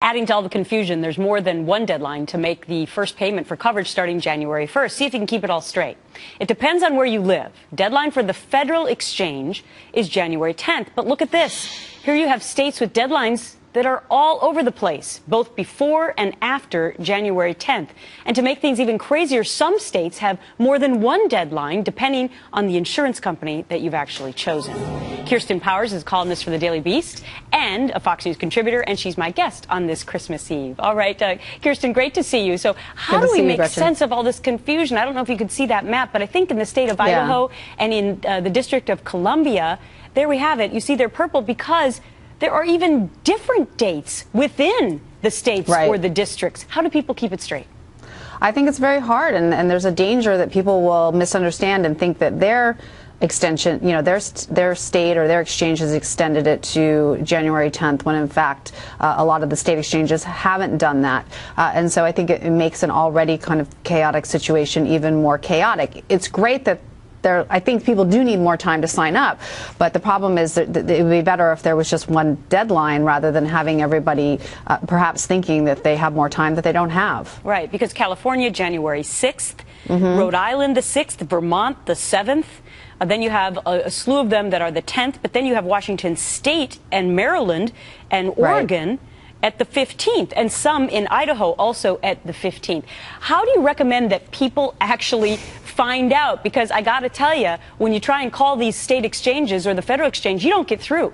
Adding to all the confusion, there's more than one deadline to make the first payment for coverage starting January 1st. See if you can keep it all straight. It depends on where you live. Deadline for the federal exchange is January 10th. But look at this. Here you have states with deadlines that are all over the place, both before and after January 10th. And to make things even crazier, some states have more than one deadline, depending on the insurance company that you've actually chosen. Kirsten Powers is a columnist for the Daily Beast and a Fox News contributor, and she's my guest on this Christmas Eve. All right, Kirsten, great to see you. So how do we make sense of all this confusion? I don't know if you could see that map, but I think in the state of Idaho and in the District of Columbia, there we have it. You see they're purple because there are even different dates within the states or the districts. How do people keep it straight? I think it's very hard, and there's a danger that people will misunderstand and think that their extension, you know, their state or their exchange has extended it to January 10th, when in fact a lot of the state exchanges haven't done that. And so I think it makes an already kind of chaotic situation even more chaotic. It's great that I think people do need more time to sign up, but the problem is that it would be better if there was just one deadline rather than having everybody perhaps thinking that they have more time that they don't have. Right, because California, January 6th, Rhode Island, the 6th, Vermont, the 7th. Then you have a slew of them that are the 10th, but then you have Washington State and Maryland and Oregon at the 15th, and some in Idaho also at the 15th. How do you recommend that people actually find out? Because I got to tell you, when you try and call these state exchanges or the federal exchange, you don't get through.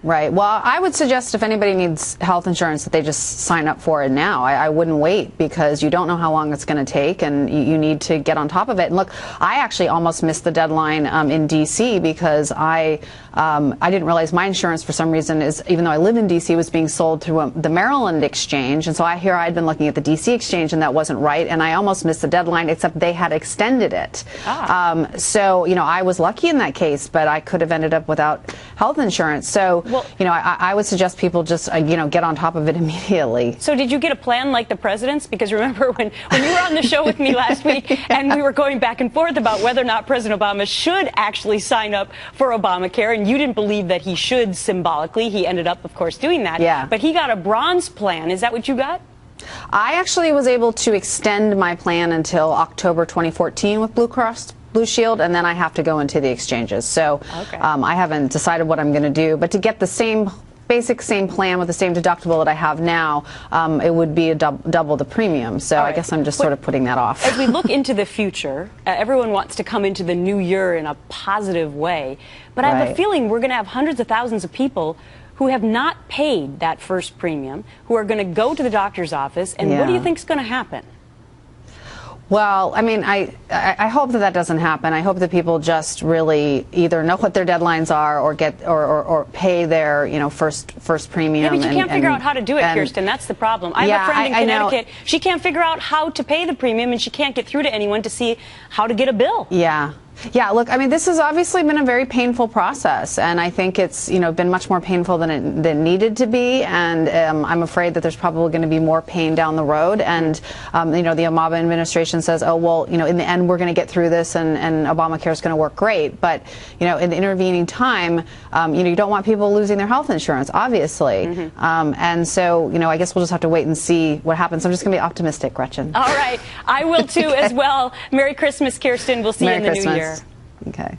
Right. Well, I would suggest if anybody needs health insurance that they just sign up for it now. I wouldn't wait, because you don't know how long it's going to take, and you need to get on top of it. And look, I actually almost missed the deadline in D.C. because I didn't realize my insurance for some reason is, even though I live in D.C., was being sold through the Maryland exchange. And so I'd been looking at the D.C. exchange, and that wasn't right. And I almost missed the deadline, except they had extended it. So, you know, I was lucky in that case, but I could have ended up without health insurance. So, you know, I would suggest people just, you know, get on top of it immediately. So did you get a plan like the president's? Because remember when you were on the show with me last week and we were going back and forth about whether or not President Obama should actually sign up for Obamacare, and you didn't believe that he should symbolically. He ended up, of course, doing that. Yeah. But he got a bronze plan. Is that what you got? I actually was able to extend my plan until October 2014 with Blue Cross Blue Shield, and then I have to go into the exchanges. So I haven't decided what I'm going to do, but to get the same plan with the same deductible that I have now, it would be double the premium. So I guess I'm just sort of putting that off. As we look into the future, everyone wants to come into the new year in a positive way, but I have a feeling we're going to have hundreds of thousands of people who have not paid that first premium, who are going to go to the doctor's office, and what do you think is going to happen? Well, I mean, I hope that doesn't happen. I hope that people just really either know what their deadlines are or get or pay their, you know, first premium. Yeah, but you can't figure out how to do it, Kirsten. That's the problem. I have a friend in Connecticut. She can't figure out how to pay the premium, and she can't get through to anyone to see how to get a bill. Yeah, look, I mean, this has obviously been a very painful process, and I think it's, you know, been much more painful than it needed to be, and I'm afraid that there's probably going to be more pain down the road. And, you know, the Obama administration says, oh, well, you know, in the end, we're going to get through this, and Obamacare is going to work great. But, you know, in the intervening time, you know, you don't want people losing their health insurance, obviously. And so, you know, I guess we'll just have to wait and see what happens. I'm just going to be optimistic, Gretchen. All right. I will, too, as well. Merry Christmas, Kirsten. We'll see you in the new year. Okay.